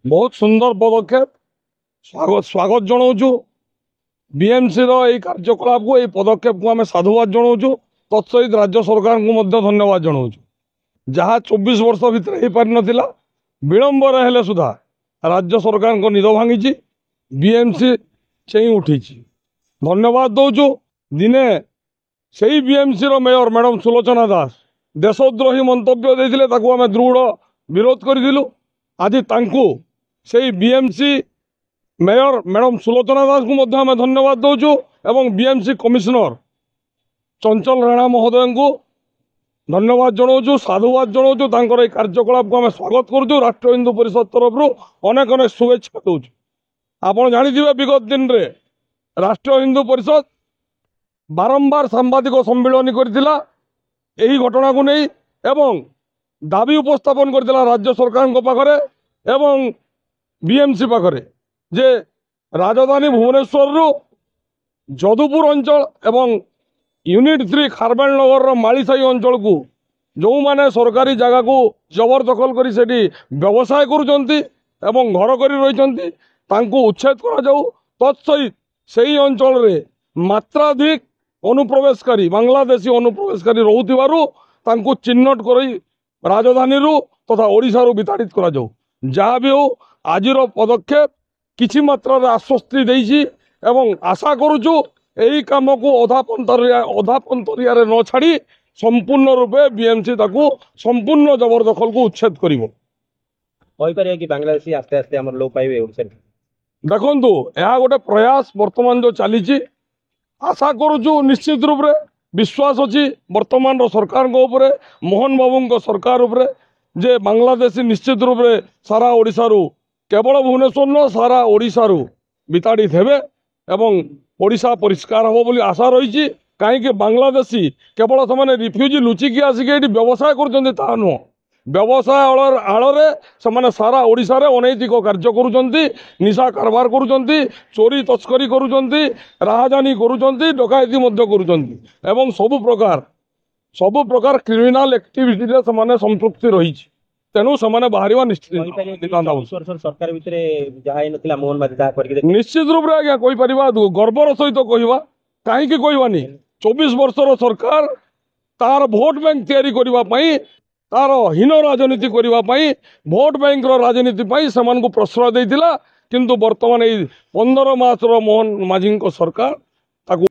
बहुत सुंदर पदक्षेप स्वागत जनाऊँ बीएमसी रो कार्यकलाप को यह पदक्षेप को आम साधुवाद जनाऊँ तत्सहित राज्य सरकार को धन्यवाद जनाऊँ जहाँ 24 वर्ष भितर हो पारि नथिला विलंबर हेले सुधा राज्य सरकार को निद भांगी बीएमसी चेई उठी धन्यवाद दौचु दिने से बीएमसी रो मेयर मैडम सुलोचना दास देशद्रोही मंतव्य देथिले ताकू आमे दृढ़ विरोध करिदिलु आज तांकू से बीएमसी मेयर मैडम सुलोचना दास को मध्य आमे धन्यवाद दौचु एवं बीएमसी कमिशनर चंचल राणा महोदय को धन्यवाद जनाऊँ साधुवाद जनाऊँ तांकर ए कार्यकलाप को आमे स्वागत करूँ राष्ट्रीय हिंदू परिषद तरफ अनेक अनेक शुभेच्छा दौचु आपण जानिथिबे विगत दिन रे राष्ट्रीय हिंदू परिषद बारंबार सांबादिक सम्मिलन करथिला एही घटना को नहीं एवं दाबी उपस्थापन करथिला राज्य सरकार को पाखरे एवं बीएमसी पाखरे जे राजधानी भुवनेश्वर रु जदुपुर अंचल एवं यूनिट 3 खारबेल नगर मालीसाई अंचल को जो माने सरकारी जगह को जबरदखल करी सेठी व्यवसाय करुचंती एवं घर करी रहिचंती तांको उच्छेद करा जाऊ तत्सहित सेही अंचल रे मात्राधिक अनुप्रवेशकारी बांग्लादेशी अनुप्रवेशकारी रोथिबारु तांको चिन्हट करी राजधानी रु तथा ओडिशा रु विताड़ित करा जाऊ जहाँ भी हो आजिर पदक्षेप किछि मात्रा रे आश्वस्ति देइछि एवं आशा करूछु एही काम को अधा पंतरिया रे न छाड़ी संपूर्ण रूपे बीएमसी ताकू संपूर्ण जबरदखल को उच्छेद करिवो कहि परिया कि बांग्लादेशी आस्ते आस्ते हमर लोप पाइबे ओडिसा देखंतु यह गोटे प्रयास वर्तमान जो चली आशा करूँ निश्चित रूप से विश्वास अच्छी वर्तमान सरकार उपरे मोहन बाबू सरकार उपरे जे बांग्लादेशी निश्चित रूप से सारा ओडिशा रु केवल भुवनेश्वर न सारा ओडिशा रु विताड़ित हेबे एवं ओडिशा परिष्कार हम बोली आशा रही कहीं बांग्लादेशी केवल से रिफ्यूजी लुचिकी आसिक व्यवसाय कर नुह व्यवसाय आड़े से सारा ओडिशा रे अनैतिक कार्य करुचंती निशा कारबार करुचंती चोरी तस्करी करुचंती राहजानी करुचंती डकायती मध्य करुचंती एवं सब प्रकार क्रिमिनाल एक्टिविटी रे से संपृक्ति रही तेणु से बाहर निश्चित सरकार निश्चित रूप से आज्ञा कही गर्वर सहित कहवा कहीं कहवानी 24 वर्षर सरकार तार भोट बैंक तैयारी करने तार हीन राजनीति करने भोट बैंक राजनीति से प्रश्रय देता किंतु वर्तमान 15 मास मोहन माझी सरकार